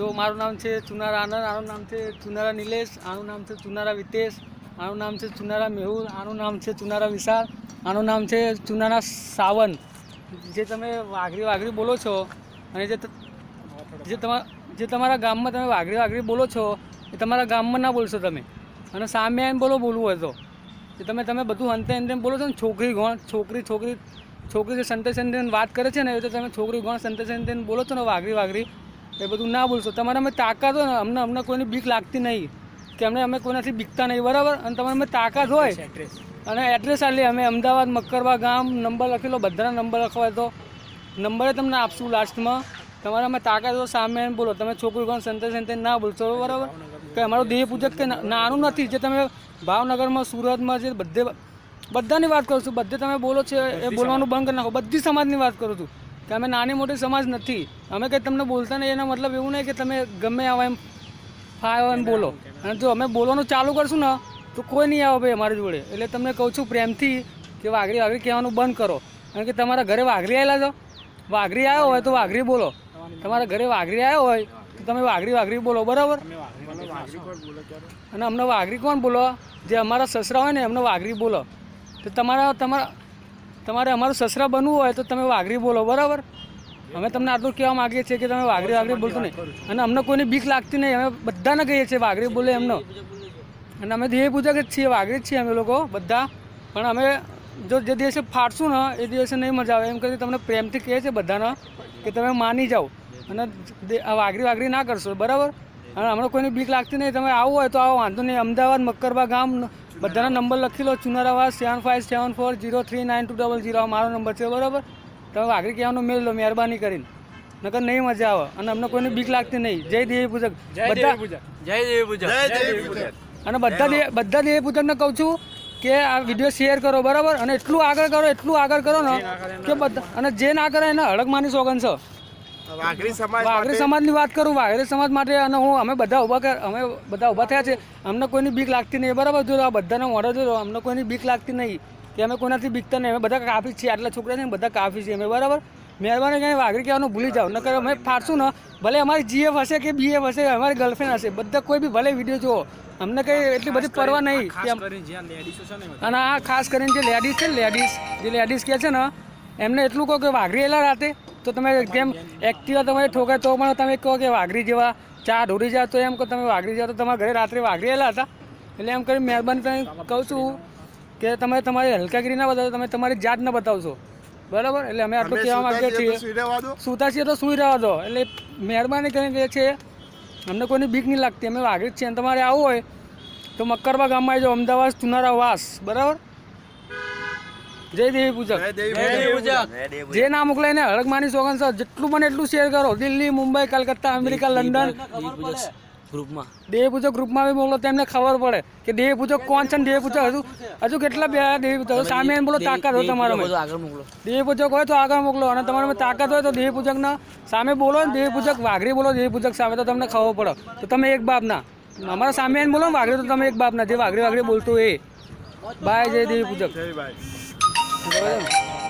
જો મારું નામ છે ચુનારા આનંદ, આનું નામ છે ચુનારા નિલેશ, આનું નામ છે ચુનારા વિતેશ, આનું નામ છે ચુનારા મેહુલ, આનું નામ છે ચુનારા વિશાલ, આનું નામ છે ચુનારા સાવન. જે તમે વાઘરી બોલો છો અને જે તમારા ગામમાં તમે વાઘરી બોલો છો એ તમારા ગામમાં ના બોલશો તમે. અને સામે આવીને બોલવું હોય તો તમે બધું અંતે બોલો છો ને. છોકરી ગોણ છોકરી જે સંતે વાત કરે છે ને એ તો તમે છોકરી ગોણ સંતે બોલો છો ને વાઘરી એ બધું ના બોલશો. તમારે અમે તાકાત હોય ને અમને કોઈની બીક લાગતી નહીં કે અમે કોઈનાથી બીકતા નહીં, બરાબર. અને તમારે અમે તાકાત હોય અને એડ્રેસ આલી અમે અમદાવાદ મક્કરવા ગામ, નંબર લખેલો, બધાના નંબર લખવાય તો નંબરે તમને આપશું લાસ્ટમાં. તમારે અમે તાકાત હોય સામે બોલો. તમે છોકરી ગોણ સંતે ના બોલશો, બરાબર. કે અમારું દેહ પૂજક કે નાનું નથી. જે તમે ભાવનગરમાં, સુરતમાં જે બધાની વાત કરું છું, બધે તમે બોલો છો એ બોલવાનું બંધ કરી નાખો. બધી સમાજની વાત કરું છું કે અમે નાની મોટી સમાજ નથી. અમે કંઈ તમને બોલતા નહીં એનો મતલબ એવું નહીં કે તમે ગમે આવો એમ ફાવે એમ બોલો. અને જો અમે બોલવાનું ચાલુ કરશું ને તો કોઈ નહીં આવે ભાઈ અમારી જોડે. એટલે તમને કહું છું પ્રેમથી કે વાઘરી કહેવાનું બંધ કરો. કારણ કે તમારા ઘરે વાઘરી આવેલા છો, વાઘરી આવ્યો હોય તો વાઘરી બોલો. તમારા ઘરે વાઘરી આવ્યો હોય તો તમે વાઘરી બોલો, બરાબર. અને અમને વાઘરી કોણ બોલો? જે અમારા સસરા હોય ને એમને વાઘરી બોલો. તો તમારે અમારું સસરા બનવું હોય તો તમે વાઘરી બોલો, બરાબર. અમે તમને આટલું કહેવા માગીએ છીએ કે તમે વાઘરી બોલતો નહીં. અને અમને કોઈની બીક લાગતી નહીં. અમે બધાને કહીએ છીએ વાઘરી બોલે એમનો. અને અમે દેહ પૂજક જ છીએ, વાઘરી જ છીએ અમે લોકો બધા. પણ અમે જે દિવસે ફાટશું ને એ દિવસે નહીં મજા આવે. એમ કરી તમને પ્રેમથી કહે છે બધાને કે તમે માની જાઓ અને વાઘરી ના કરશો, બરાબર. અને હમણાં કોઈની બીક લાગતી નહીં. તમે આવું હોય તો આવો, વાંધો નહીં. અમદાવાદ મક્કરબા ગામ, બધાના નંબર લખી લો. ચુનારાવાસ 7574039200 મારો નંબર છે, બરાબર. તમે વાઘરી કહેવાનું મેળ લો મહેરબાની કરીને, નકર નહીં મજા આવે. અને અમને કોઈની બીક લાગતી નહીં. જય દેવી પૂજક અને બધા દેવી પૂજકને કહું છું કે આ વિડીયો શેર કરો, બરાબર. અને એટલું આગળ કરો ને કે બધા. અને જે ના કરે એને હડકમાંની સોગન છે. વાઘરી સમાજની વાત કરું, વાઘરી સમાજ માટે. અને અમે બધા ઊભા થયા છે. અમને કોઈની બીક લાગતી નહીં, બરાબર. જો આ બધાને મોઢે જો અમને કોઈની બીક લાગતી નહીં કે અમે કોઈનાથી બીકતા નહીં. અમે બધા કાફી છીએ, આટલા છોકરા છે ને બધા કાફી છીએ અમે, બરાબર. મહેરબાની કરીને વાઘરી કહેવાનું ભૂલી જાઓ. નકર અમે ફાટશું ને, ભલે અમારી GF હશે કે BF હશે, અમારી ગર્લફ્રેન્ડ હશે, બધા કોઈ બી ભલે વિડીયો જુઓ, અમને કંઈ એટલી બધી પરવા નહીં. અને આ ખાસ કરીને જે લેડીઝ છે ને, લેડીઝ કહે છે ને એમને એટલું કહો કે વાઘરી એલા રાતે તો તમે જેમ એક્ટિવા તમારે ઠોકાય તો પણ તમે કહો કે વાઘરી જેવા ચા ઢોરી જાય તો એમ કહો તમે વાઘરી જાવ તો તમારા ઘરે રાત્રે વાઘરી એલા હતા. એટલે એમ કરી મહેરબાની તમે કહું છું કે તમે તમારી હલકાગીરી ના બતાવો, તમે તમારી જાત ના બતાવશો, બરાબર. એટલે અમે આટલું કહેવા માંગીએ છીએ. સૂતા છીએ તો સુઈ રહેવા દો. એટલે મહેરબાની કરીને કહે છે અમને કોઈની બીક નહીં લાગતી. અમે વાઘરી જ છીએ. તમારે આવવું હોય તો મક્કરબા ગામમાં આવી જાઓ, અમદાવાદ ચુનારા વાસ, બરાબર. જય દેવી પૂજક. જે ના મોકલાય ને હડકમાંની સોગન છે. જેટલું બને એટલું શેર કરો. દિલ્હી, મુંબઈ, કલકત્તા, અમેરિકા, લંડન દેવી પૂજક ગ્રુપમાં બી મોકલો. તેમને ખબર પડે કે દેવી પૂજક કોણ છે ને દેવી પૂજક હજુ કેટલા બે દેવી પૂજક સામે બોલો. તાકાત હોય તમારા દેવી પૂજક હોય તો આગળ મોકલો. અને તમારામાં તાકાત હોય તો દેવી પૂજકના સામે બોલો ને. દેવી પૂજક વાઘરી બોલો દેવી પૂજક સામે તો તમને ખબર પડે. તો તમે એક બાપ ના, અમારા સામે બોલો ને વાઘરી તો તમે એક બાપ ના. જે વાઘરી બોલતો એ બાય. જય દેવી પૂજક.